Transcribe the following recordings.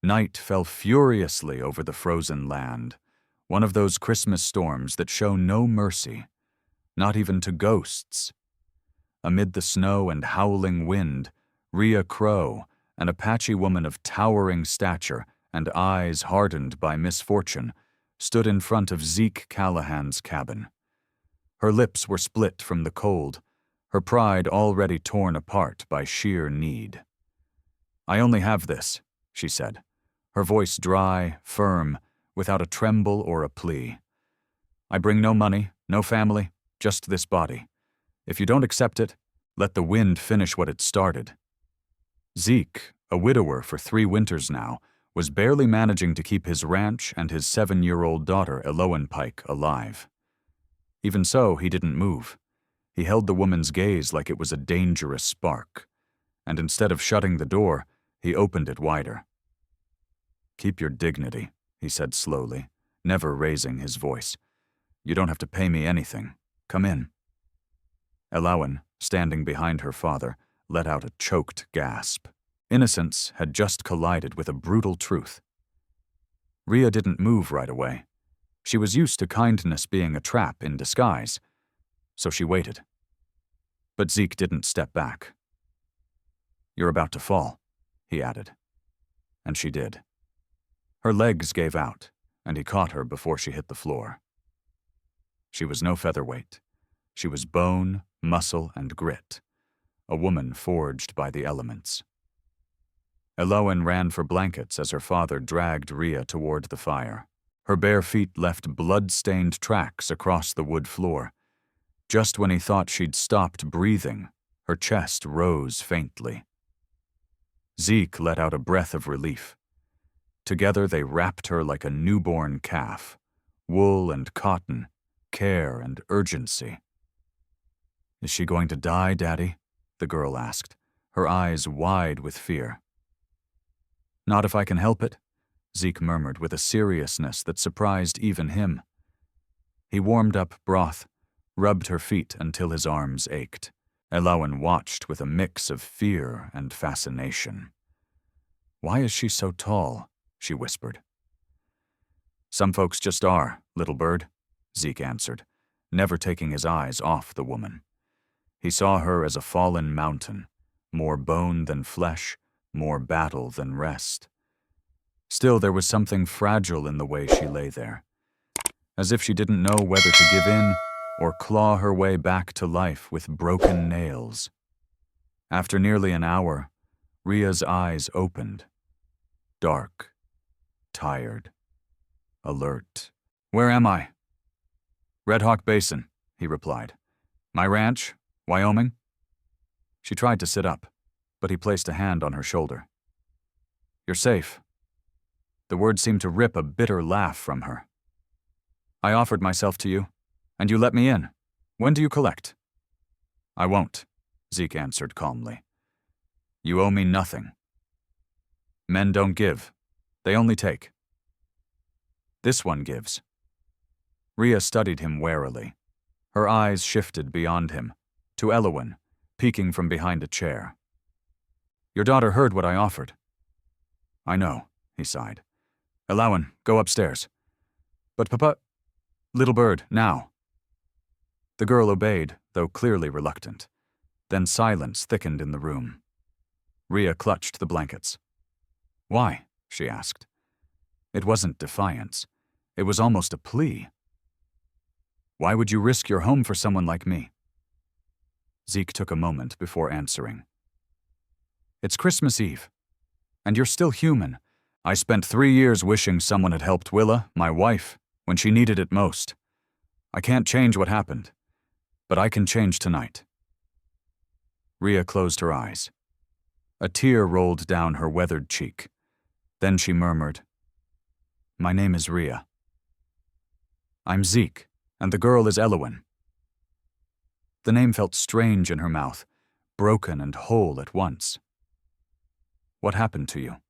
Night fell furiously over the frozen land, one of those Christmas storms that show no mercy, not even to ghosts. Amid the snow and howling wind, Rhea Crow, an Apache woman of towering stature and eyes hardened by misfortune, stood in front of Zeke Callahan's cabin. Her lips were split from the cold, her pride already torn apart by sheer need. "I only have this," she said, her voice dry, firm, without a tremble or a plea. "I bring no money, no family, just this body. If you don't accept it, let the wind finish what it started." Zeke, a widower for 3 winters now, was barely managing to keep his ranch and his 7-year-old daughter Eloan Pike alive. Even so, he didn't move. He held the woman's gaze like it was a dangerous spark, and instead of shutting the door, he opened it wider. "Keep your dignity," he said slowly, never raising his voice. "You don't have to pay me anything. Come in." Eloan, standing behind her father, let out a choked gasp. Innocence had just collided with a brutal truth. Rhea didn't move right away. She was used to kindness being a trap in disguise, so she waited. But Zeke didn't step back. "You're about to fall," he added. And she did. Her legs gave out, and he caught her before she hit the floor. She was no featherweight. She was bone, muscle, and grit, a woman forged by the elements. Eloan ran for blankets as her father dragged Rhea toward the fire. Her bare feet left blood-stained tracks across the wood floor. Just when he thought she'd stopped breathing, her chest rose faintly. Zeke let out a breath of relief. Together they wrapped her like a newborn calf, wool and cotton, care and urgency. "Is she going to die, Daddy?" the girl asked, her eyes wide with fear. "Not if I can help it," Zeke murmured with a seriousness that surprised even him. He warmed up broth, rubbed her feet until his arms ached. Eloan watched with a mix of fear and fascination. "Why is she so tall?" she whispered. "Some folks just are, little bird," Zeke answered, never taking his eyes off the woman. He saw her as a fallen mountain, more bone than flesh, more battle than rest. Still, there was something fragile in the way she lay there, as if she didn't know whether to give in or claw her way back to life with broken nails. After nearly an hour, Rhea's eyes opened. Dark, tired, alert. "Where am I?" "Red Hawk Basin," he replied. "My ranch, Wyoming?" She tried to sit up, but he placed a hand on her shoulder. "You're safe." The words seemed to rip a bitter laugh from her. "I offered myself to you, and you let me in. When do you collect?" "I won't," Zeke answered calmly. "You owe me nothing. Men don't give. They only take. This one gives." Rhea studied him warily. Her eyes shifted beyond him, to Eloan, peeking from behind a chair. "Your daughter heard what I offered." "I know," he sighed. "Eloan, go upstairs." "But Papa—" "Little bird, now." The girl obeyed, though clearly reluctant. Then silence thickened in the room. Rhea clutched the blankets. "Why?" she asked. It wasn't defiance. It was almost a plea. "Why would you risk your home for someone like me?" Zeke took a moment before answering. "It's Christmas Eve, and you're still human. I spent 3 years wishing someone had helped Willa, my wife, when she needed it most. I can't change what happened, but I can change tonight." Rhea closed her eyes. A tear rolled down her weathered cheek. Then she murmured, "My name is Rhea. I'm Zeke, and the girl is Eloan." The name felt strange in her mouth, broken and whole at once. "What happened to you?"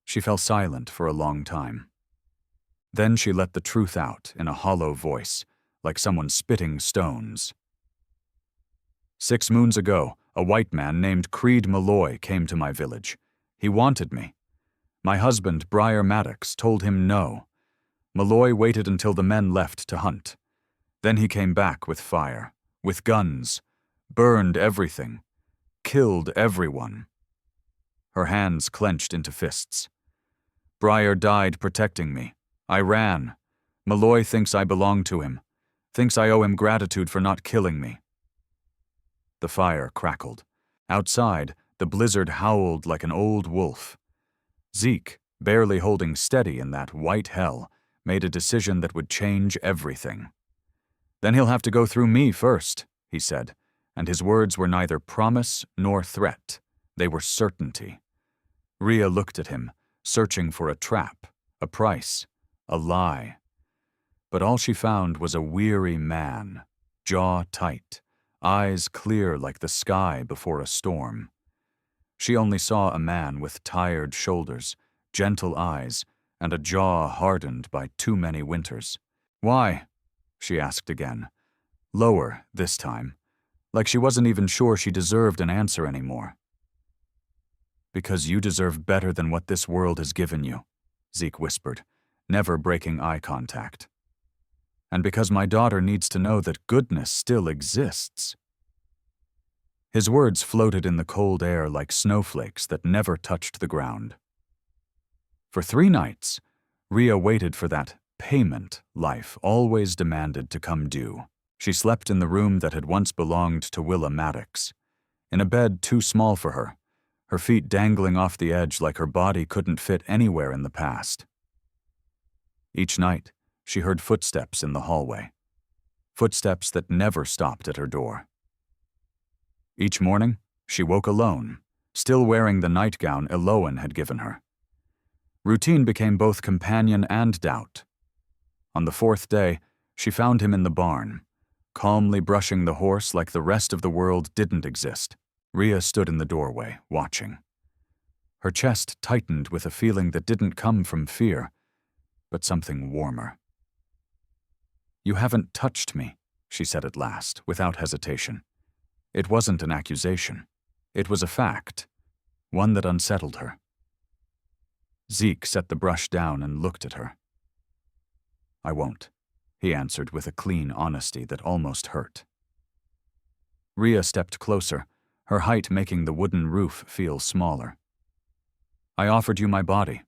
She fell silent for a long time. Then she let the truth out in a hollow voice, like someone spitting stones. 6 moons ago, a white man named Creed Malloy came to my village. He wanted me. My husband, Briar Maddox, told him no. Malloy waited until the men left to hunt. Then he came back with fire, with guns, burned everything, killed everyone. Her hands clenched into fists. Briar died protecting me. I ran. Malloy thinks I belong to him, thinks I owe him gratitude for not killing me. The fire crackled. Outside, the blizzard howled like an old wolf. Zeke, barely holding steady in that white hell, made a decision that would change everything. Then he'll have to go through me first, he said, and his words were neither promise nor threat. They were certainty. Rhea looked at him, searching for a trap, a price, a lie. But all she found was a weary man, jaw tight, eyes clear like the sky before a storm. She only saw a man with tired shoulders, gentle eyes, and a jaw hardened by too many winters. Why? She asked again, lower this time, like she wasn't even sure she deserved an answer anymore. Because you deserve better than what this world has given you, Zeke whispered, never breaking eye contact. And because my daughter needs to know that goodness still exists. His words floated in the cold air like snowflakes that never touched the ground. For 3 nights, Rhea waited for that payment life always demanded to come due. She slept in the room that had once belonged to Willa Maddox, in a bed too small for her, her feet dangling off the edge like her body couldn't fit anywhere in the past. Each night, she heard footsteps in the hallway, footsteps that never stopped at her door. Each morning, she woke alone, still wearing the nightgown Eloan had given her. Routine became both companion and doubt. On the 4th day, she found him in the barn, calmly brushing the horse like the rest of the world didn't exist. Rhea stood in the doorway, watching. Her chest tightened with a feeling that didn't come from fear, but something warmer. You haven't touched me, she said at last, without hesitation. It wasn't an accusation. It was a fact, one that unsettled her. Zeke set the brush down and looked at her. I won't, he answered with a clean honesty that almost hurt. Rhea stepped closer, her height making the wooden roof feel smaller. I offered you my body.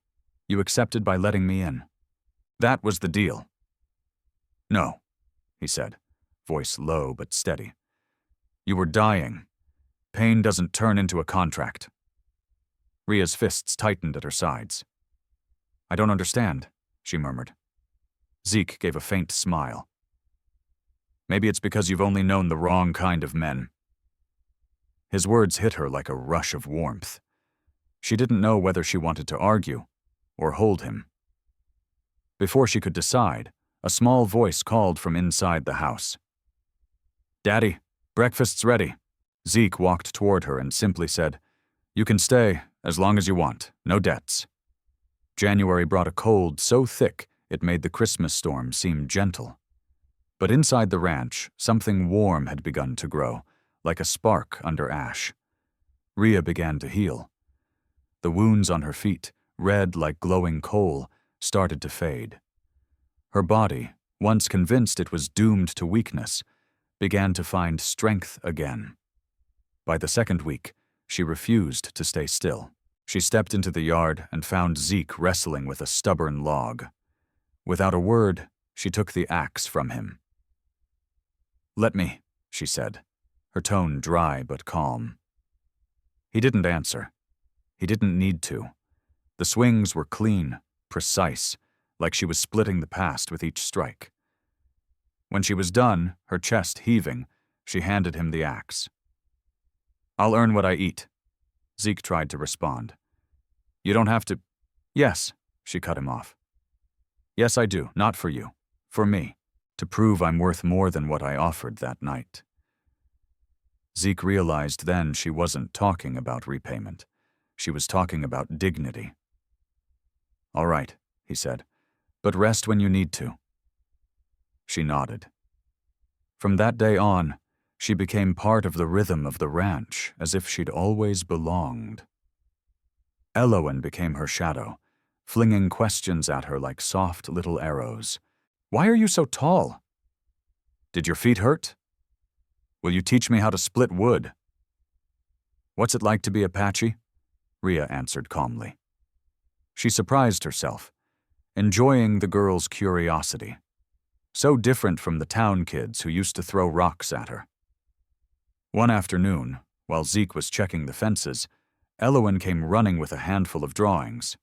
You accepted by letting me in. That was the deal. No, he said, voice low but steady. You were dying. Pain doesn't turn into a contract. Rhea's fists tightened at her sides. I don't understand, she murmured. Zeke gave a faint smile. Maybe it's because you've only known the wrong kind of men. His words hit her like a rush of warmth. She didn't know whether she wanted to argue or hold him. Before she could decide, a small voice called from inside the house. Daddy, breakfast's ready. Zeke walked toward her and simply said, You can stay as long as you want, no debts. January brought a cold so thick it made the Christmas storm seem gentle. But inside the ranch, something warm had begun to grow, like a spark under ash. Rhea began to heal. The wounds on her feet, red like glowing coal, started to fade. Her body, once convinced it was doomed to weakness, began to find strength again. By the 2nd week, she refused to stay still. She stepped into the yard and found Zeke wrestling with a stubborn log. Without a word, she took the axe from him. Let me, she said, her tone dry but calm. He didn't answer. He didn't need to. The swings were clean, precise, like she was splitting the past with each strike. When she was done, her chest heaving, she handed him the axe. I'll earn what I eat. Zeke tried to respond. You don't have to. Yes, she cut him off. Yes, I do, not for you. For me, to prove I'm worth more than what I offered that night. Zeke realized then she wasn't talking about repayment. She was talking about dignity. All right, he said, but rest when you need to. She nodded. From that day on, she became part of the rhythm of the ranch, as if she'd always belonged. Eloan became her shadow, flinging questions at her like soft little arrows. Why are you so tall? Did your feet hurt? Will you teach me how to split wood? What's it like to be Apache? Rhea answered calmly. She surprised herself, enjoying the girl's curiosity. So different from the town kids who used to throw rocks at her. One afternoon, while Zeke was checking the fences, Elowen came running with a handful of drawings.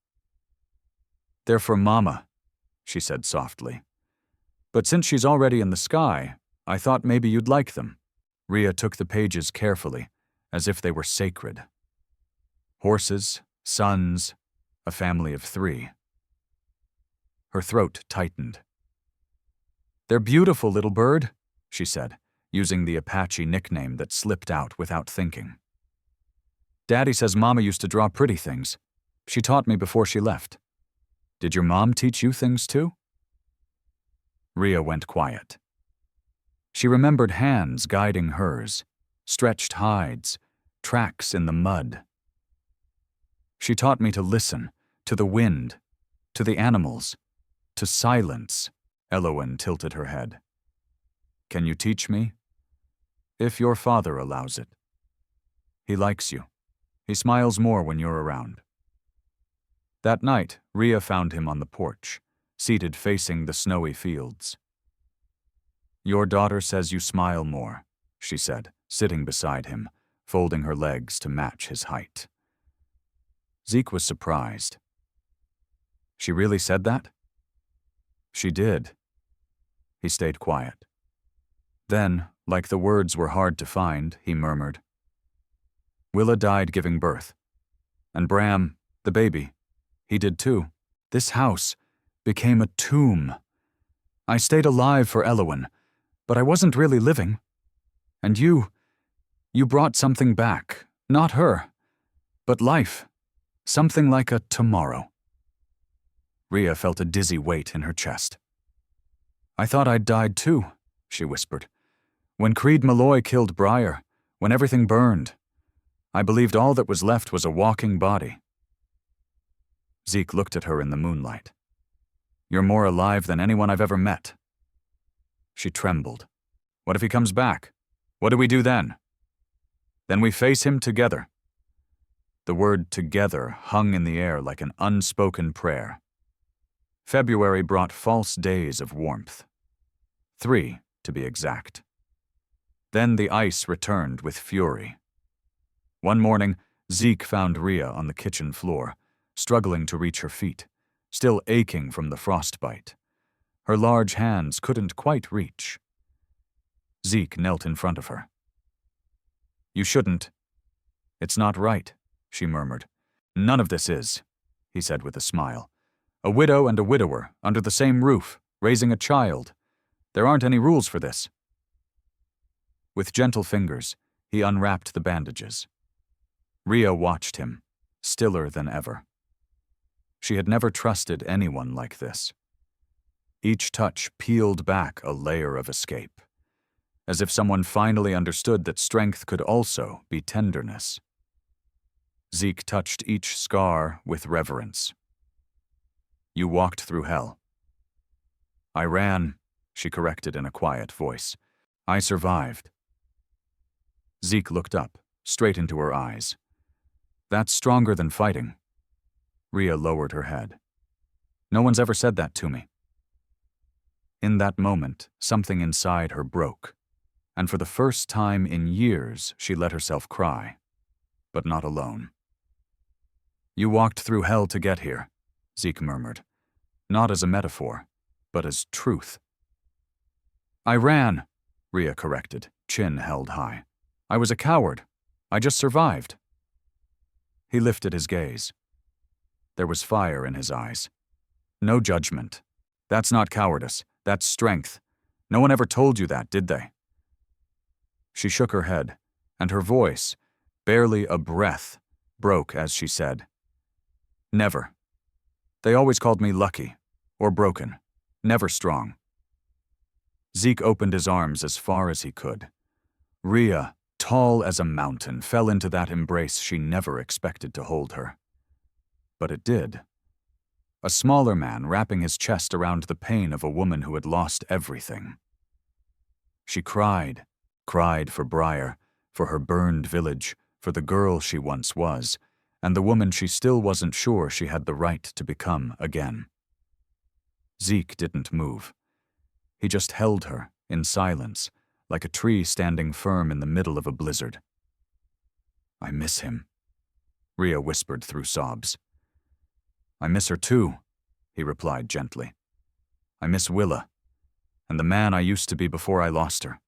They're for Mama, she said softly. But since she's already in the sky, I thought maybe you'd like them. Rhea took the pages carefully, as if they were sacred. Horses, sons, a family of 3. Her throat tightened. They're beautiful, little bird, she said, using the Apache nickname that slipped out without thinking. Daddy says Mama used to draw pretty things. She taught me before she left. Did your mom teach you things too? Rhea went quiet. She remembered hands guiding hers, stretched hides, tracks in the mud. She taught me to listen, to the wind, to the animals, to silence. Elowen tilted her head. Can you teach me? If your father allows it. He likes you. He smiles more when you're around. That night, Rhea found him on the porch, seated facing the snowy fields. Your daughter says you smile more, she said, sitting beside him, folding her legs to match his height. Zeke was surprised. She really said that? She did. He stayed quiet. Then, like the words were hard to find, he murmured. Willa died giving birth. And Bram, the baby, he did too. This house became a tomb. I stayed alive for Elowen, but I wasn't really living. And you brought something back, not her, but life, something like a tomorrow. Rhea felt a dizzy weight in her chest. I thought I'd died too, she whispered. When Creed Malloy killed Briar, when everything burned, I believed all that was left was a walking body. Zeke looked at her in the moonlight. You're more alive than anyone I've ever met. She trembled. What if he comes back? What do we do then? Then we face him together. The word together hung in the air like an unspoken prayer. February brought false days of warmth. 3, to be exact. Then the ice returned with fury. One morning, Zeke found Rhea on the kitchen floor, struggling to reach her feet, still aching from the frostbite. Her large hands couldn't quite reach. Zeke knelt in front of her. You shouldn't. It's not right, she murmured. None of this is, he said with a smile. A widow and a widower, under the same roof, raising a child. There aren't any rules for this. With gentle fingers, he unwrapped the bandages. Rhea watched him, stiller than ever. She had never trusted anyone like this. Each touch peeled back a layer of escape, as if someone finally understood that strength could also be tenderness. Zeke touched each scar with reverence. You walked through hell. I ran, she corrected in a quiet voice. I survived. Zeke looked up, straight into her eyes. That's stronger than fighting. Rhea lowered her head. No one's ever said that to me. In that moment, something inside her broke, and for the first time in years, she let herself cry, but not alone. You walked through hell to get here, Zeke murmured, not as a metaphor, but as truth. I ran, Rhea corrected, chin held high. I was a coward. I just survived. He lifted his gaze. There was fire in his eyes. No judgment. That's not cowardice. That's strength. No one ever told you that, did they? She shook her head, and her voice, barely a breath, broke as she said, Never. They always called me lucky, or broken, never strong. Zeke opened his arms as far as he could. Rhea, tall as a mountain, fell into that embrace she never expected to hold her. But it did. a smaller man wrapping his chest around the pain of a woman who had lost everything. She cried for Briar, for her burned village, for the girl she once was, and the woman she still wasn't sure she had the right to become again. Zeke didn't move. He just held her, in silence, like a tree standing firm in the middle of a blizzard. "I miss him," Rhea whispered through sobs. "I miss her too," he replied gently. "I miss Willa, and the man I used to be before I lost her."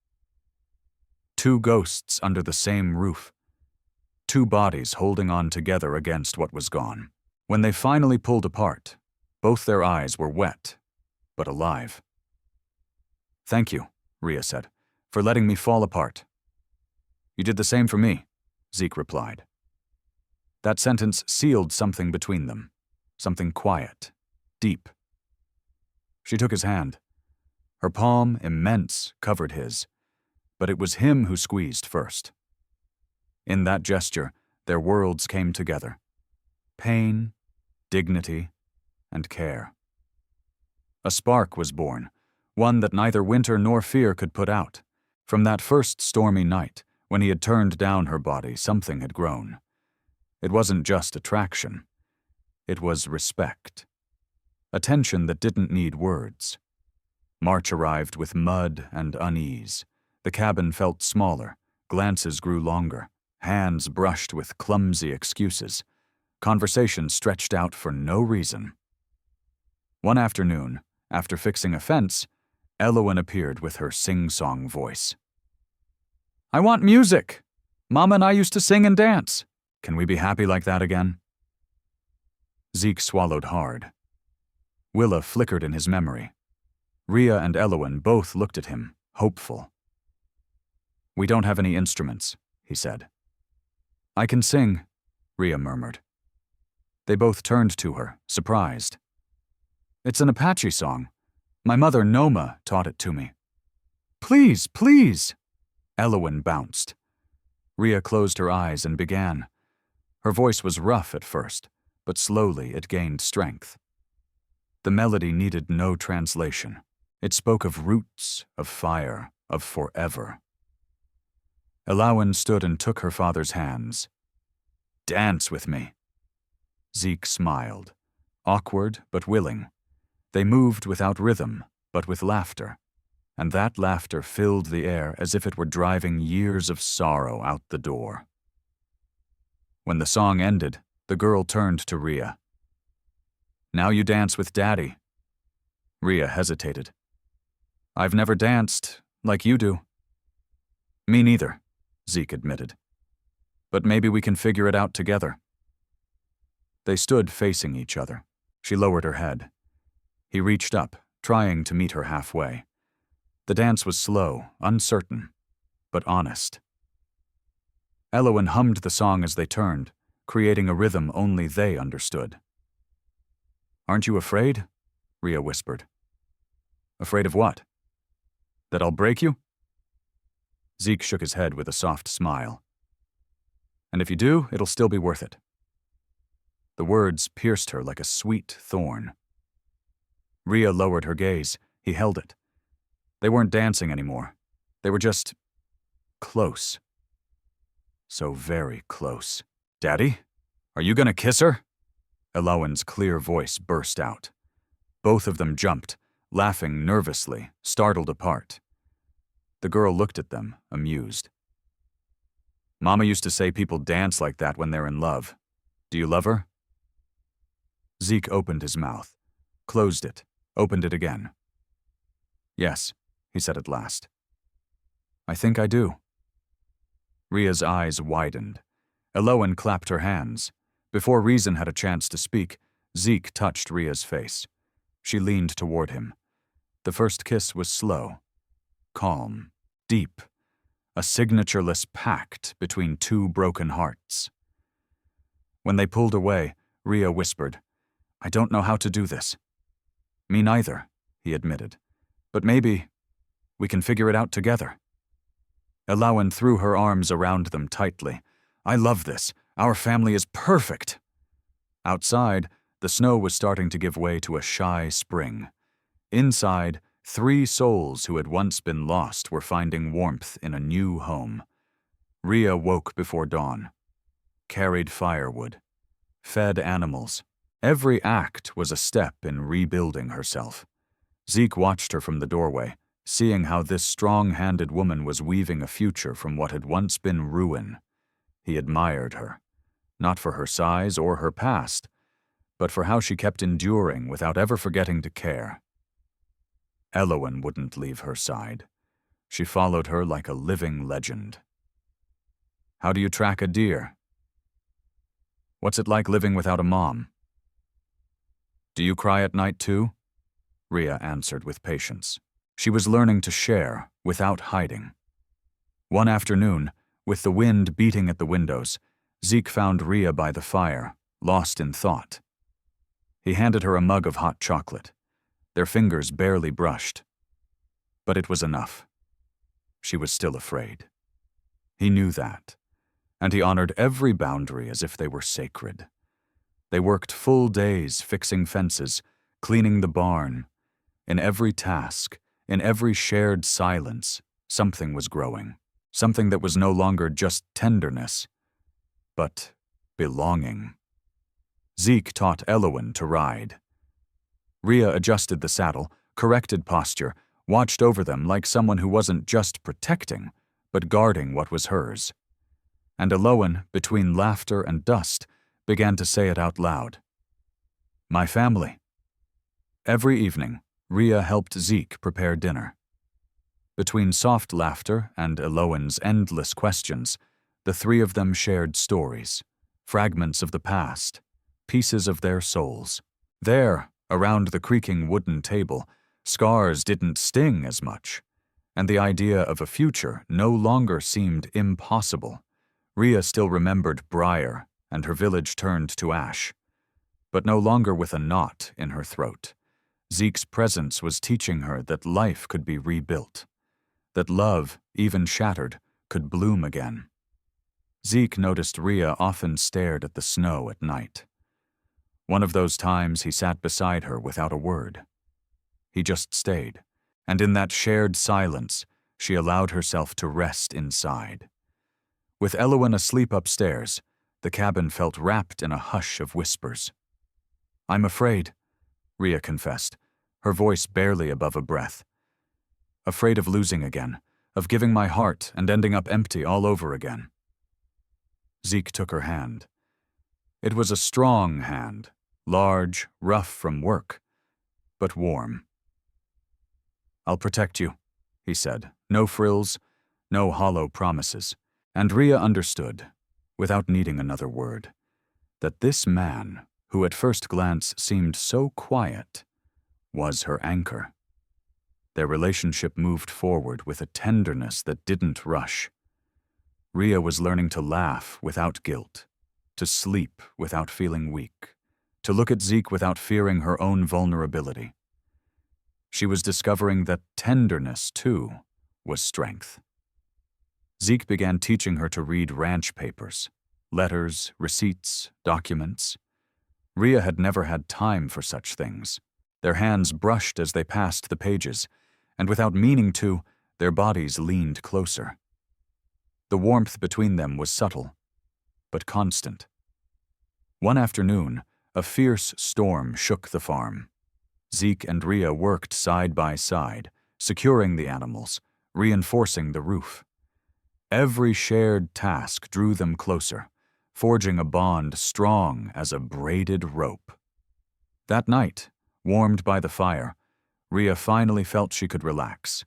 Two ghosts under the same roof. Two bodies holding on together against what was gone. When they finally pulled apart, both their eyes were wet, but alive. "Thank you," Rhea said, "for letting me fall apart." "You did the same for me," Zeke replied. That sentence sealed something between them, something quiet, deep. She took his hand. Her palm, immense, covered his, but it was him who squeezed first. In that gesture, their worlds came together. Pain, dignity, and care. A spark was born, one that neither winter nor fear could put out. From that first stormy night, when he had turned down her body, something had grown. It wasn't just attraction. It was respect. Attention that didn't need words. March arrived with mud and unease. The cabin felt smaller, glances grew longer, hands brushed with clumsy excuses. Conversation stretched out for no reason. One afternoon, after fixing a fence, Elowen appeared with her sing-song voice. "I want music! Mama and I used to sing and dance. Can we be happy like that again?" Zeke swallowed hard. Willa flickered in his memory. Rhea and Elowen both looked at him, hopeful. "We don't have any instruments," he said. "I can sing," Rhea murmured. They both turned to her, surprised. "It's an Apache song. My mother, Noma, taught it to me." "Please, please!" Elowen bounced. Rhea closed her eyes and began. Her voice was rough at first, but slowly it gained strength. The melody needed no translation. It spoke of roots, of fire, of forever. Elowen stood and took her father's hands. "Dance with me." Zeke smiled, awkward but willing. They moved without rhythm, but with laughter, and that laughter filled the air as if it were driving years of sorrow out the door. When the song ended, the girl turned to Rhea. "Now you dance with Daddy." Rhea hesitated. "I've never danced like you do." "Me neither," Zeke admitted. "But maybe we can figure it out together." They stood facing each other. She lowered her head. He reached up, trying to meet her halfway. The dance was slow, uncertain, but honest. Elowen hummed the song as they turned, creating a rhythm only they understood. "Aren't you afraid?" Rhea whispered. "Afraid of what? That I'll break you?" Zeke shook his head with a soft smile. "And if you do, it'll still be worth it." The words pierced her like a sweet thorn. Rhea lowered her gaze. He held it. They weren't dancing anymore. They were just close. So very close. "Daddy, are you gonna kiss her?" Elowen's clear voice burst out. Both of them jumped, laughing nervously, startled apart. The girl looked at them, amused. "Mama used to say people dance like that when they're in love. Do you love her?" Zeke opened his mouth, closed it, opened it again. "Yes," he said at last. "I think I do." Rhea's eyes widened. Elowen clapped her hands. Before Reason had a chance to speak, Zeke touched Rhea's face. She leaned toward him. The first kiss was slow, calm, deep, a signatureless pact between two broken hearts. When they pulled away, Rhea whispered, "I don't know how to do this." "Me neither," he admitted. "But maybe we can figure it out together." Elowen threw her arms around them tightly. "I love this. Our family is perfect." Outside, The snow was starting to give way to a shy spring. Inside, 3 souls who had once been lost were finding warmth in a new home. Rhea woke before dawn, carried firewood, fed animals. Every act was a step in rebuilding herself. Zeke watched her from the doorway, seeing how this strong-handed woman was weaving a future from what had once been ruin. He admired her, not for her size or her past, but for how she kept enduring without ever forgetting to care. Elowen wouldn't leave her side. She followed her like a living legend. How do you track a deer? What's it like living without a mom? Do you cry at night too? Rhea answered with patience. She was learning to share without hiding. One afternoon, with the wind beating at the windows, Zeke found Rhea by the fire, lost in thought. He handed her a mug of hot chocolate. Their fingers barely brushed. But it was enough. She was still afraid. He knew that, and he honored every boundary as if they were sacred. They worked full days fixing fences, cleaning the barn. In every task, in every shared silence, something was growing. Something that was no longer just tenderness, but belonging. Zeke taught Elowen to ride. Rhea adjusted the saddle, corrected posture, watched over them like someone who wasn't just protecting, but guarding what was hers. And Elowen, between laughter and dust, began to say it out loud. My family. Every evening, Rhea helped Zeke prepare dinner. Between soft laughter and Elowen's endless questions, the 3 of them shared stories, fragments of the past, pieces of their souls. There, around the creaking wooden table, scars didn't sting as much, and the idea of a future no longer seemed impossible. Rhea still remembered Briar and her village turned to ash, but no longer with a knot in her throat. Zeke's presence was teaching her that life could be rebuilt, that love, even shattered, could bloom again. Zeke noticed Rhea often stared at the snow at night. One of those times he sat beside her without a word. He just stayed, and in that shared silence, she allowed herself to rest inside. With Elowen asleep upstairs, the cabin felt wrapped in a hush of whispers. I'm afraid, Rhea confessed, her voice barely above a breath. Afraid of losing again, of giving my heart and ending up empty all over again. Zeke took her hand. It was a strong hand, large, rough from work, but warm. I'll protect you, he said, no frills, no hollow promises. And Rhea understood, without needing another word, that this man, who at first glance seemed so quiet, was her anchor. Their relationship moved forward with a tenderness that didn't rush. Rhea was learning to laugh without guilt, to sleep without feeling weak, to look at Zeke without fearing her own vulnerability. She was discovering that tenderness, too, was strength. Zeke began teaching her to read ranch papers, letters, receipts, documents. Rhea had never had time for such things. Their hands brushed as they passed the pages, and without meaning to, their bodies leaned closer. The warmth between them was subtle, but constant. One afternoon, a fierce storm shook the farm. Zeke and Rhea worked side by side, securing the animals, reinforcing the roof. Every shared task drew them closer, forging a bond strong as a braided rope. That night, warmed by the fire, Rhea finally felt she could relax.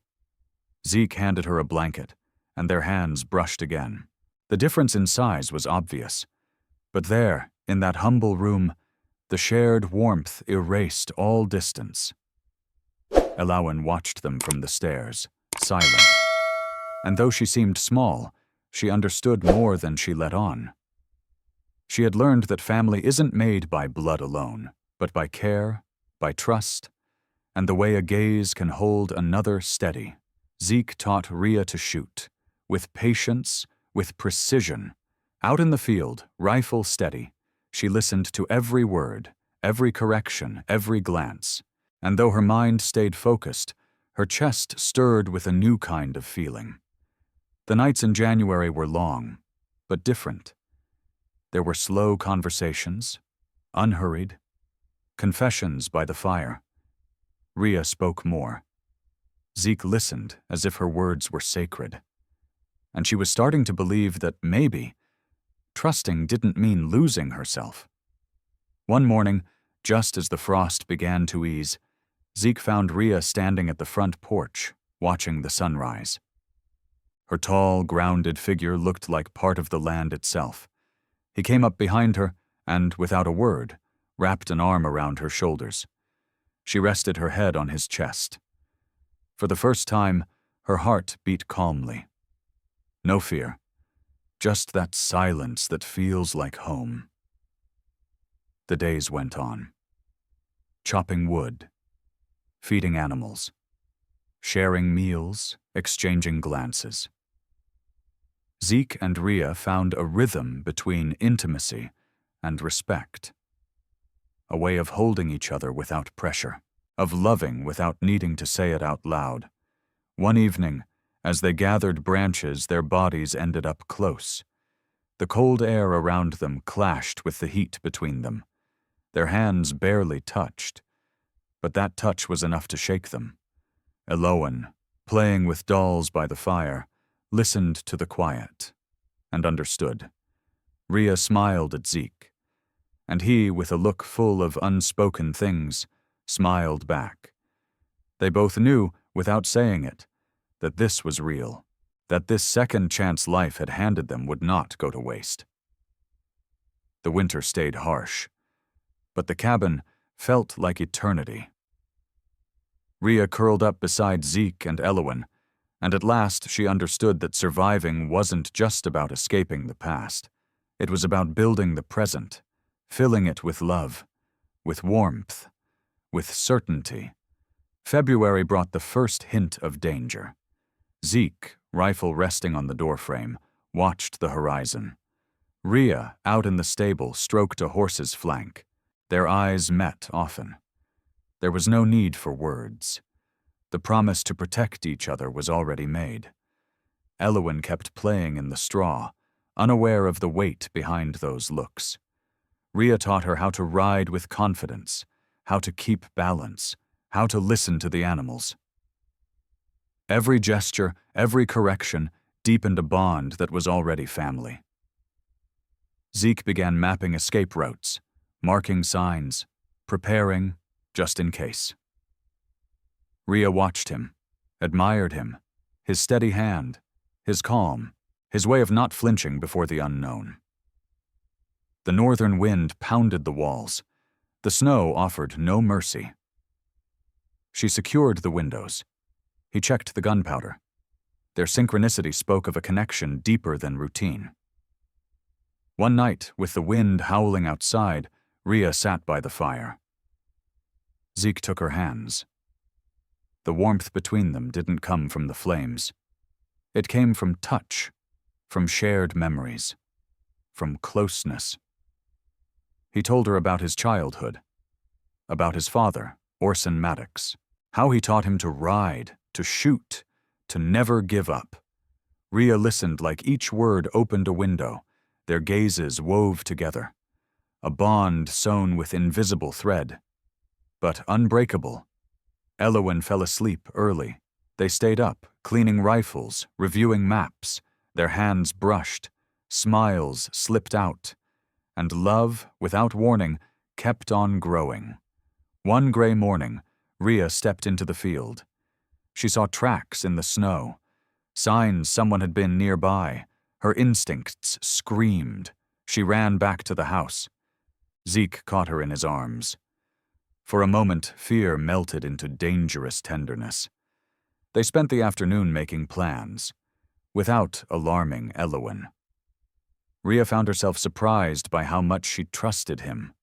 Zeke handed her a blanket, and their hands brushed again. The difference in size was obvious, but there, in that humble room, the shared warmth erased all distance. Elowen watched them from the stairs, silent. And though she seemed small, she understood more than she let on. She had learned that family isn't made by blood alone, but by care, by trust, and the way a gaze can hold another steady. Zeke taught Rhea to shoot, with patience, with precision. Out in the field, rifle steady, she listened to every word, every correction, every glance, and though her mind stayed focused, her chest stirred with a new kind of feeling. The nights in January were long, but different. There were slow conversations, unhurried, confessions by the fire. Rhea spoke more. Zeke listened as if her words were sacred. And she was starting to believe that maybe trusting didn't mean losing herself. One morning, just as the frost began to ease, Zeke found Rhea standing at the front porch, watching the sunrise. Her tall, grounded figure looked like part of the land itself. He came up behind her and, without a word, wrapped an arm around her shoulders. She rested her head on his chest. For the first time, her heart beat calmly. No fear, just that silence that feels like home. The days went on. Chopping wood, feeding animals, sharing meals, exchanging glances. Zeke and Rhea found a rhythm between intimacy and respect. A way of holding each other without pressure, of loving without needing to say it out loud. One evening, as they gathered branches, their bodies ended up close. The cold air around them clashed with the heat between them. Their hands barely touched, but that touch was enough to shake them. Eloan, playing with dolls by the fire, listened to the quiet and understood. Rhea smiled at Zeke, and he, with a look full of unspoken things, smiled back. They both knew, without saying it, that this was real, that this second chance life had handed them would not go to waste. The winter stayed harsh, but the cabin felt like eternity. Rhea curled up beside Zeke and Eloan, and at last she understood that surviving wasn't just about escaping the past. It was about building the present, filling it with love, with warmth, with certainty. February brought the first hint of danger. Zeke, rifle resting on the doorframe, watched the horizon. Rhea, out in the stable, stroked a horse's flank. Their eyes met often. There was no need for words. The promise to protect each other was already made. Eloan kept playing in the straw, unaware of the weight behind those looks. Rhea taught her how to ride with confidence, how to keep balance, how to listen to the animals. Every gesture, every correction deepened a bond that was already family. Zeke began mapping escape routes, marking signs, preparing just in case. Rhea watched him, admired him, his steady hand, his calm, his way of not flinching before the unknown. The northern wind pounded the walls. The snow offered no mercy. She secured the windows. He checked the gunpowder. Their synchronicity spoke of a connection deeper than routine. One night, with the wind howling outside, Rhea sat by the fire. Zeke took her hands. The warmth between them didn't come from the flames. It came from touch, from shared memories, from closeness. He told her about his childhood, about his father, Orson Maddox, how he taught him to ride, to shoot, to never give up. Rhea listened like each word opened a window, their gazes wove together, a bond sewn with invisible thread, but unbreakable. Eloan fell asleep early. They stayed up, cleaning rifles, reviewing maps, their hands brushed, smiles slipped out, and love, without warning, kept on growing. One gray morning, Rhea stepped into the field. She saw tracks in the snow, signs someone had been nearby. Her instincts screamed. She ran back to the house. Zeke caught her in his arms. For a moment, fear melted into dangerous tenderness. They spent the afternoon making plans, without alarming Eloan. Rhea found herself surprised by how much she trusted him,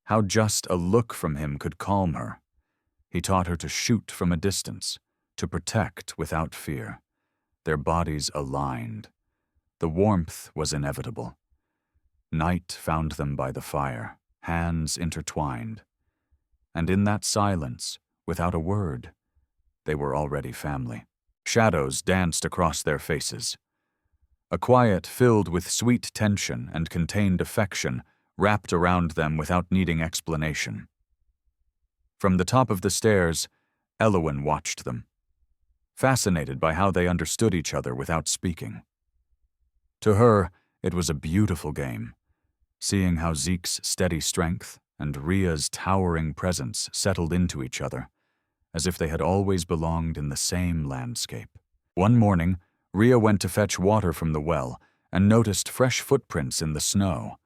how just a look from him could calm her. He taught her to shoot from a distance, to protect without fear. Their bodies aligned. The warmth was inevitable. Night found them by the fire, hands intertwined. And in that silence, without a word, they were already family. Shadows danced across their faces. A quiet filled with sweet tension and contained affection wrapped around them without needing explanation. From the top of the stairs, Elowen watched them, fascinated by how they understood each other without speaking. To her, it was a beautiful game, seeing how Zeke's steady strength and Rhea's towering presence settled into each other, as if they had always belonged in the same landscape. One morning, Rhea went to fetch water from the well and noticed fresh footprints in the snow.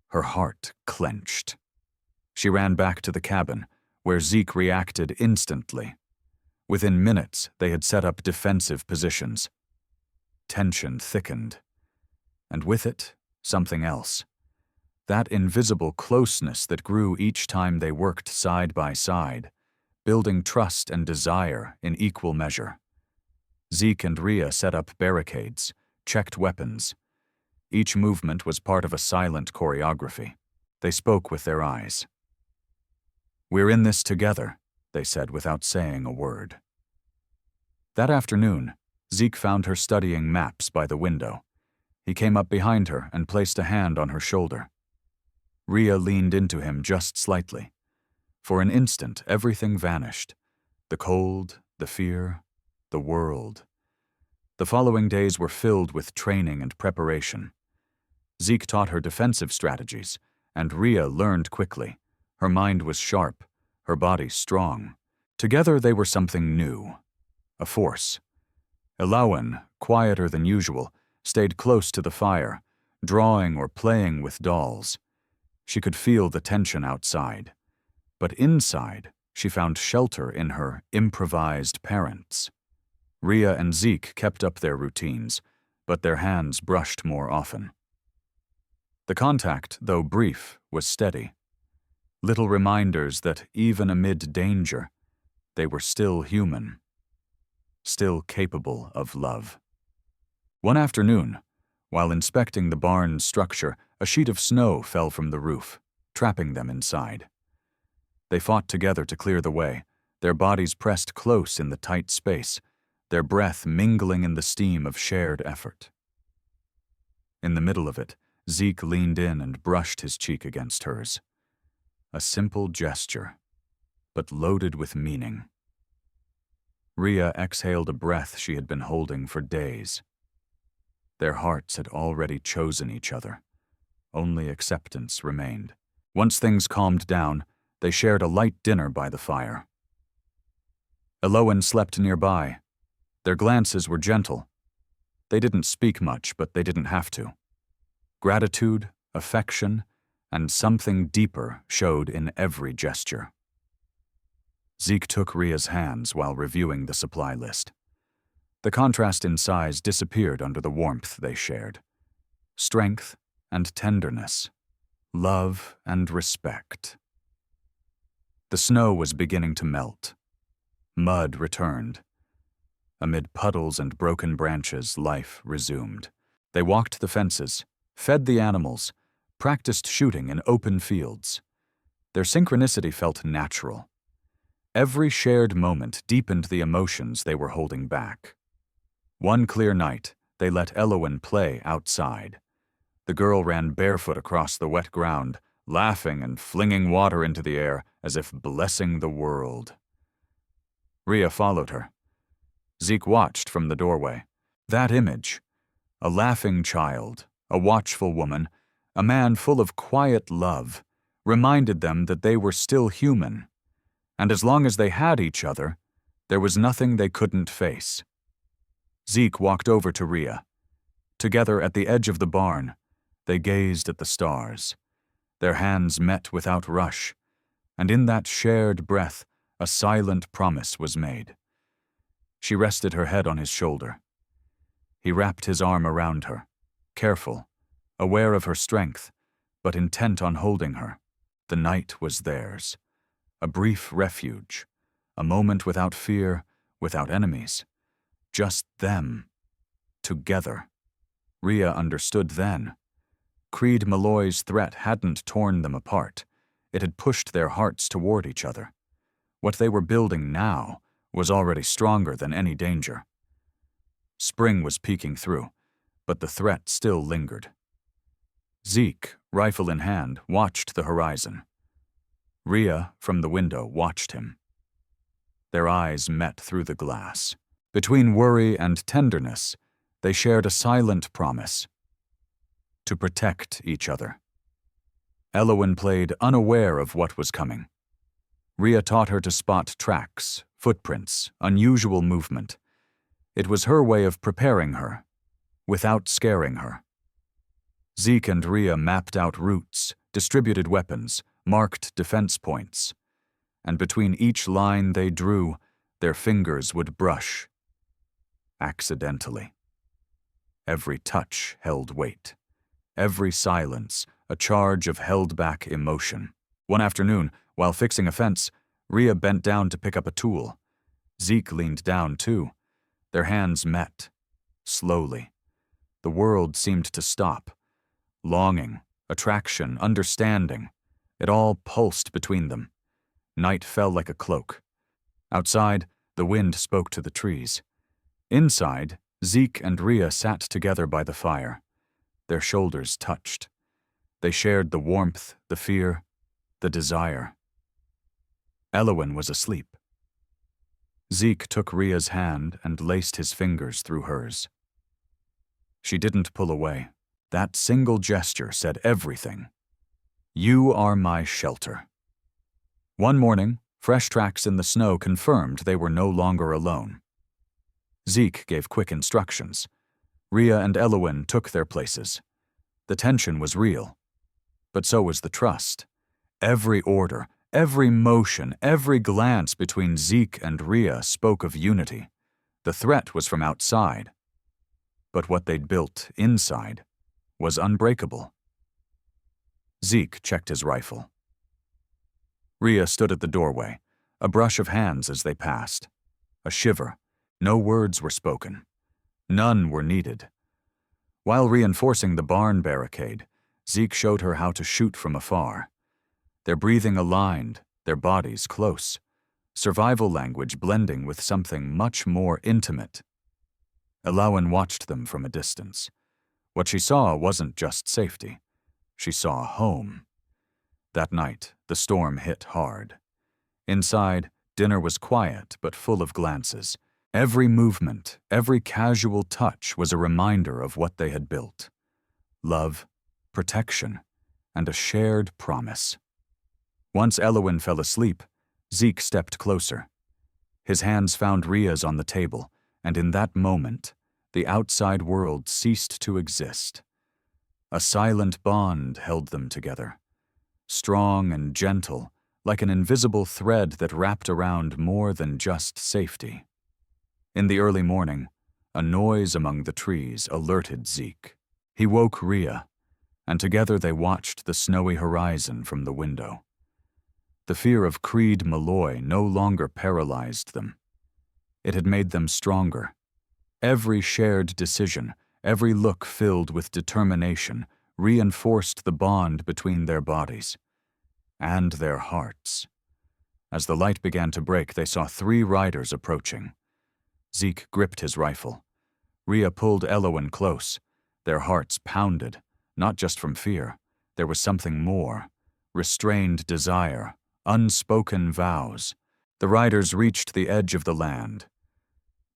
Her heart clenched. She ran back to the cabin, where Zeke reacted instantly. Within minutes, they had set up defensive positions. Tension thickened. And with it, something else. That invisible closeness that grew each time they worked side by side, building trust and desire in equal measure. Zeke and Rhea set up barricades, checked weapons. Each movement was part of a silent choreography. They spoke with their eyes. "We're in this together," they said without saying a word. That afternoon, Zeke found her studying maps by the window. He came up behind her and placed a hand on her shoulder. Rhea leaned into him just slightly. For an instant, everything vanished. The cold, the fear, the world. The following days were filled with training and preparation. Zeke taught her defensive strategies, and Rhea learned quickly. Her mind was sharp, her body strong. Together they were something new, a force. Elowen, quieter than usual, stayed close to the fire, drawing or playing with dolls. She could feel the tension outside. But inside, she found shelter in her improvised parents. Rhea and Zeke kept up their routines, but their hands brushed more often. The contact, though brief, was steady. Little reminders that even amid danger, they were still human, still capable of love. One afternoon, while inspecting the barn's structure, a sheet of snow fell from the roof, trapping them inside. They fought together to clear the way, their bodies pressed close in the tight space, their breath mingling in the steam of shared effort. In the middle of it, Zeke leaned in and brushed his cheek against hers. A simple gesture, but loaded with meaning. Rhea exhaled a breath she had been holding for days. Their hearts had already chosen each other. Only acceptance remained. Once things calmed down, they shared a light dinner by the fire. Elowen slept nearby. Their glances were gentle. They didn't speak much, but they didn't have to. Gratitude, affection, and something deeper showed in every gesture. Zeke took Rhea's hands while reviewing the supply list. The contrast in size disappeared under the warmth they shared. Strength and tenderness, love and respect. The snow was beginning to melt. Mud returned. Amid puddles and broken branches, life resumed. They walked the fences, fed the animals, practiced shooting in open fields. Their synchronicity felt natural. Every shared moment deepened the emotions they were holding back. One clear night, they let Elowen play outside. The girl ran barefoot across the wet ground, laughing and flinging water into the air as if blessing the world. Rhea followed her. Zeke watched from the doorway. That image, a laughing child, a watchful woman, a man full of quiet love, reminded them that they were still human. And as long as they had each other, there was nothing they couldn't face. Zeke walked over to Rhea. Together at the edge of the barn, they gazed at the stars. Their hands met without rush, and in that shared breath, a silent promise was made. She rested her head on his shoulder. He wrapped his arm around her, careful, aware of her strength, but intent on holding her. The night was theirs. A brief refuge, a moment without fear, without enemies. Just them, together. Rhea understood then. Creed Malloy's threat hadn't torn them apart. It had pushed their hearts toward each other. What they were building now was already stronger than any danger. Spring was peeking through, but the threat still lingered. Zeke, rifle in hand, watched the horizon. Rhea, from the window, watched him. Their eyes met through the glass. Between worry and tenderness, they shared a silent promise to protect each other. Elowen played unaware of what was coming. Rhea taught her to spot tracks, footprints, unusual movement. It was her way of preparing her, without scaring her. Zeke and Rhea mapped out routes, distributed weapons, marked defense points, and between each line they drew, their fingers would brush. Accidentally. Every touch held weight. Every silence, a charge of held-back emotion. One afternoon, while fixing a fence, Rhea bent down to pick up a tool. Zeke leaned down, too. Their hands met. Slowly. The world seemed to stop. Longing, attraction, understanding. It all pulsed between them. Night fell like a cloak. Outside, the wind spoke to the trees. Inside, Zeke and Rhea sat together by the fire. Their shoulders touched. They shared the warmth, the fear, the desire. Elowen was asleep. Zeke took Rhea's hand and laced his fingers through hers. She didn't pull away. That single gesture said everything. You are my shelter. One morning, fresh tracks in the snow confirmed they were no longer alone. Zeke gave quick instructions. Rhea and Elowen took their places. The tension was real, but so was the trust. Every order, every motion, every glance between Zeke and Rhea spoke of unity. The threat was from outside, but what they'd built inside was unbreakable. Zeke checked his rifle. Rhea stood at the doorway, a brush of hands as they passed. A shiver. No words were spoken. None were needed. While reinforcing the barn barricade, Zeke showed her how to shoot from afar. Their breathing aligned, their bodies close. Survival language blending with something much more intimate. Elowen watched them from a distance. What she saw wasn't just safety. She saw home. That night, the storm hit hard. Inside, dinner was quiet but full of glances. Every movement, every casual touch was a reminder of what they had built. Love, protection, and a shared promise. Once Elowen fell asleep, Zeke stepped closer. His hands found Rhea's on the table, and in that moment, the outside world ceased to exist. A silent bond held them together. Strong and gentle, like an invisible thread that wrapped around more than just safety. In the early morning, a noise among the trees alerted Zeke. He woke Rhea, and together they watched the snowy horizon from the window. The fear of Creed Malloy no longer paralyzed them. It had made them stronger. Every shared decision, every look filled with determination, reinforced the bond between their bodies and their hearts. As the light began to break, they saw 3 riders approaching. Zeke gripped his rifle. Rhea pulled Elowen close. Their hearts pounded, not just from fear. There was something more. Restrained desire, unspoken vows. The riders reached the edge of the land.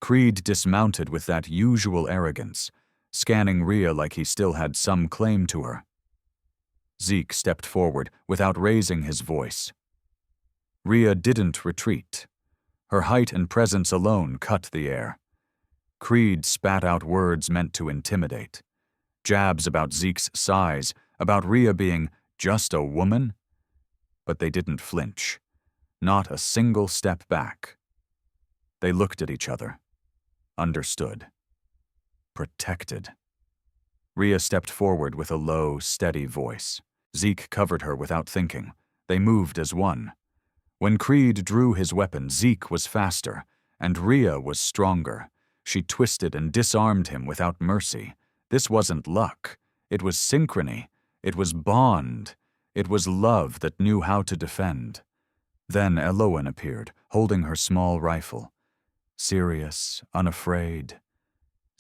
Creed dismounted with that usual arrogance, scanning Rhea like he still had some claim to her. Zeke stepped forward without raising his voice. Rhea didn't retreat. Her height and presence alone cut the air. Creed spat out words meant to intimidate. Jabs about Zeke's size, about Rhea being just a woman. But they didn't flinch. Not a single step back. They looked at each other. Understood. Protected. Rhea stepped forward with a low, steady voice. Zeke covered her without thinking. They moved as one. When Creed drew his weapon, Zeke was faster, and Rhea was stronger. She twisted and disarmed him without mercy. This wasn't luck. It was synchrony. It was bond. It was love that knew how to defend. Then Elowen appeared, holding her small rifle. Serious, unafraid.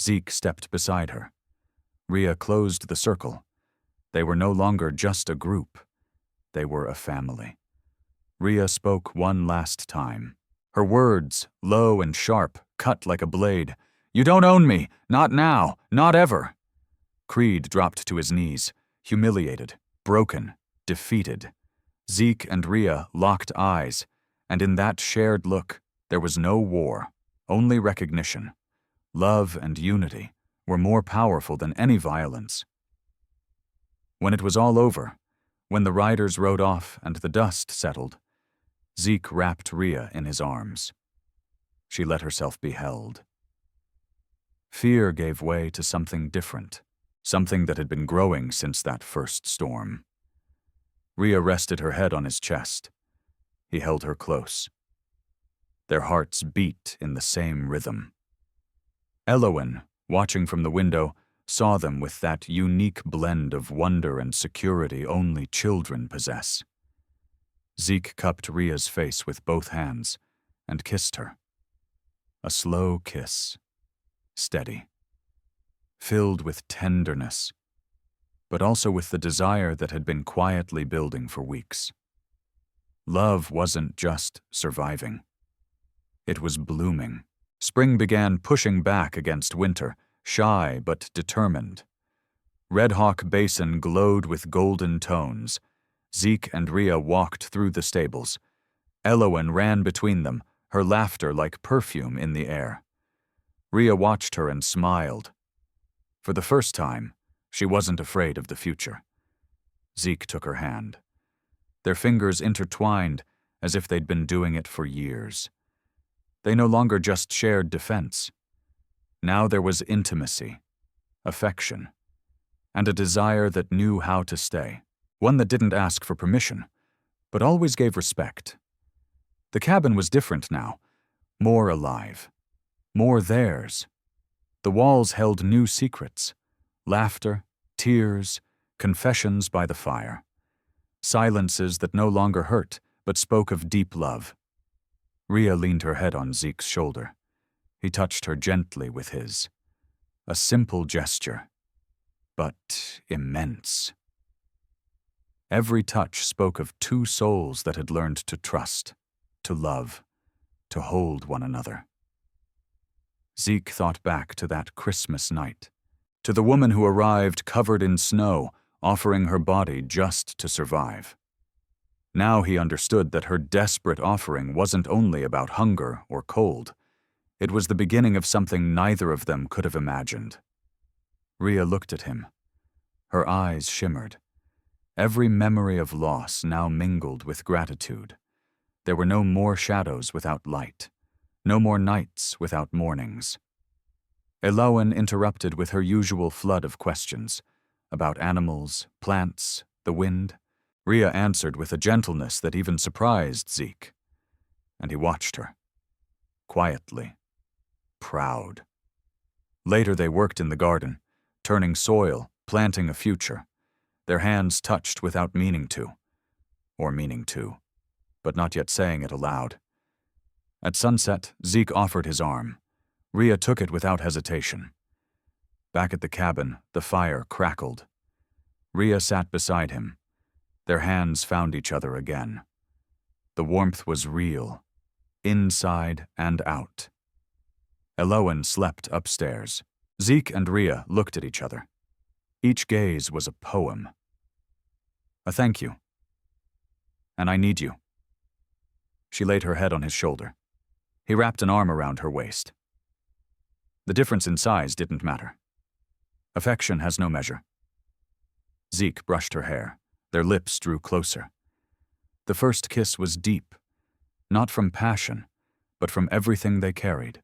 Zeke stepped beside her. Rhea closed the circle. They were no longer just a group. They were a family. Rhea spoke one last time. Her words, low and sharp, cut like a blade. "You don't own me! Not now! Not ever!" Creed dropped to his knees, humiliated, broken, defeated. Zeke and Rhea locked eyes, and in that shared look, there was no war, only recognition. Love and unity were more powerful than any violence. When it was all over, when the riders rode off and the dust settled, Zeke wrapped Rhea in his arms. She let herself be held. Fear gave way to something different, something that had been growing since that first storm. Rhea rested her head on his chest. He held her close. Their hearts beat in the same rhythm. Elowen, watching from the window, saw them with that unique blend of wonder and security only children possess. Zeke cupped Rhea's face with both hands and kissed her. A slow kiss, steady, filled with tenderness, but also with the desire that had been quietly building for weeks. Love wasn't just surviving. It was blooming. Spring began pushing back against winter, shy but determined. Red Hawk Basin glowed with golden tones. Zeke and Rhea walked through the stables. Elowen ran between them, her laughter like perfume in the air. Rhea watched her and smiled. For the first time, she wasn't afraid of the future. Zeke took her hand. Their fingers intertwined as if they'd been doing it for years. They no longer just shared defense. Now there was intimacy, affection, and a desire that knew how to stay, one that didn't ask for permission, but always gave respect. The cabin was different now, more alive, more theirs. The walls held new secrets, laughter, tears, confessions by the fire, silences that no longer hurt but spoke of deep love. Rhea leaned her head on Zeke's shoulder. He touched her gently with his. A simple gesture, but immense. Every touch spoke of two souls that had learned to trust, to love, to hold one another. Zeke thought back to that Christmas night, to the woman who arrived covered in snow, offering her body just to survive. Now he understood that her desperate offering wasn't only about hunger or cold. It was the beginning of something neither of them could have imagined. Rhea looked at him. Her eyes shimmered. Every memory of loss now mingled with gratitude. There were no more shadows without light, no more nights without mornings. Elowen interrupted with her usual flood of questions about animals, plants, the wind. Rhea answered with a gentleness that even surprised Zeke. And he watched her, quietly, proud. Later they worked in the garden, turning soil, planting a future. Their hands touched without meaning to, or meaning to, but not yet saying it aloud. At sunset, Zeke offered his arm. Rhea took it without hesitation. Back at the cabin, the fire crackled. Rhea sat beside him. Their hands found each other again. The warmth was real, inside and out. Elowen slept upstairs. Zeke and Rhea looked at each other. Each gaze was a poem. A thank you. And I need you. She laid her head on his shoulder. He wrapped an arm around her waist. The difference in size didn't matter. Affection has no measure. Zeke brushed her hair. Their lips drew closer. The first kiss was deep, not from passion, but from everything they carried.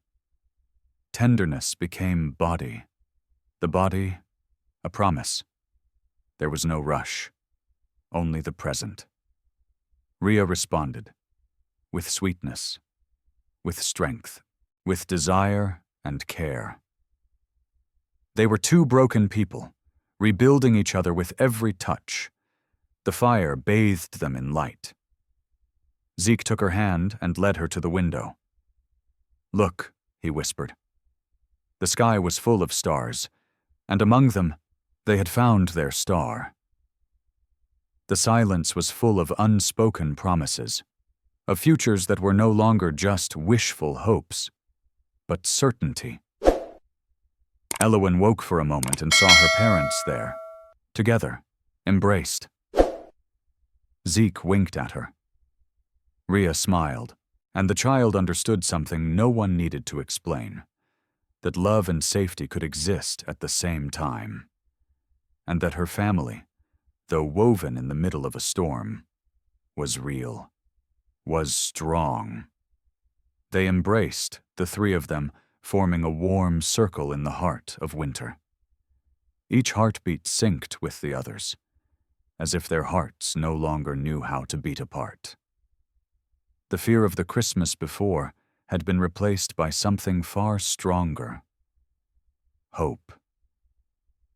Tenderness became body. The body, a promise. There was no rush, only the present. Rhea responded, with sweetness, with strength, with desire and care. They were two broken people, rebuilding each other with every touch. The fire bathed them in light. Zeke took her hand and led her to the window. "Look," he whispered. The sky was full of stars, and among them, they had found their star. The silence was full of unspoken promises, of futures that were no longer just wishful hopes, but certainty. Elowen woke for a moment and saw her parents there, together, embraced. Zeke winked at her. Rhea smiled, and the child understood something no one needed to explain, that love and safety could exist at the same time, and that her family, though woven in the middle of a storm, was real, was strong. They embraced, the three of them, forming a warm circle in the heart of winter. Each heartbeat synced with the others, as if their hearts no longer knew how to beat apart. The fear of the Christmas before had been replaced by something far stronger: hope.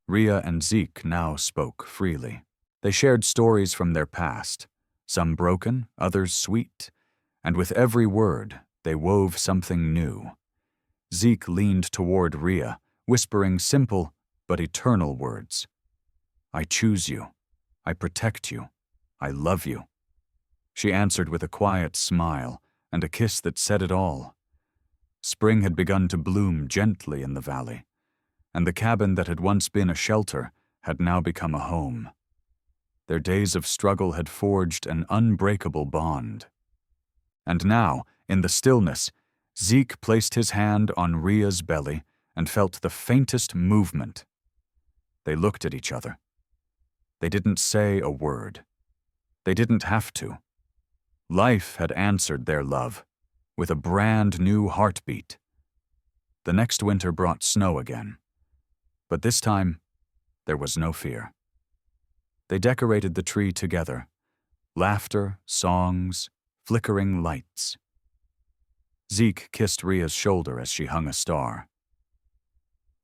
Rhea and Zeke now spoke freely. They shared stories from their past, some broken, others sweet, and with every word, they wove something new. Zeke leaned toward Rhea, whispering simple but eternal words. "I choose you. I protect you. I love you." She answered with a quiet smile and a kiss that said it all. Spring had begun to bloom gently in the valley, and the cabin that had once been a shelter had now become a home. Their days of struggle had forged an unbreakable bond. And now, in the stillness, Zeke placed his hand on Rhea's belly and felt the faintest movement. They looked at each other. They didn't say a word. They didn't have to. Life had answered their love, with a brand new heartbeat. The next winter brought snow again, but this time there was no fear. They decorated the tree together, laughter, songs, flickering lights. Zeke kissed Rhea's shoulder as she hung a star.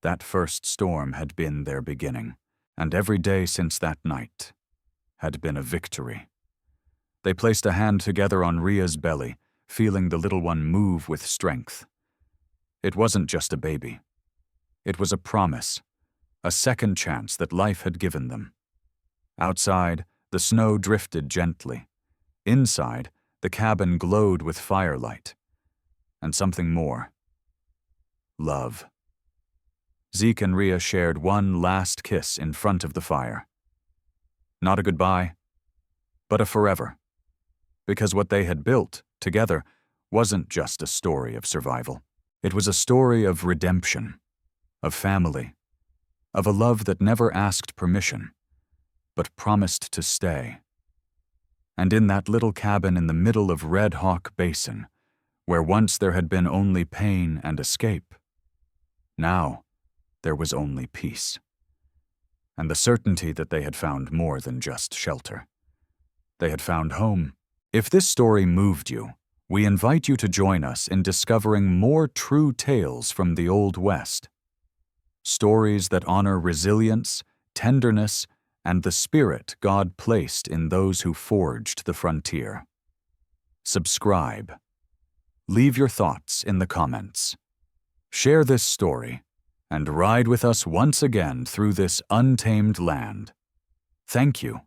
That first storm had been their beginning, and every day since that night had been a victory. They placed a hand together on Rhea's belly, feeling the little one move with strength. It wasn't just a baby. It was a promise, a second chance that life had given them. Outside, the snow drifted gently. Inside, the cabin glowed with firelight. And something more. Love. Zeke and Rhea shared one last kiss in front of the fire. Not a goodbye, but a forever. Because what they had built, together, wasn't just a story of survival. It was a story of redemption, of family, of a love that never asked permission, but promised to stay. And in that little cabin in the middle of Red Hawk Basin, where once there had been only pain and escape, now there was only peace, and the certainty that they had found more than just shelter. They had found home. If this story moved you, we invite you to join us in discovering more true tales from the Old West. Stories that honor resilience, tenderness, and the spirit God placed in those who forged the frontier. Subscribe. Leave your thoughts in the comments. Share this story, and ride with us once again through this untamed land. Thank you.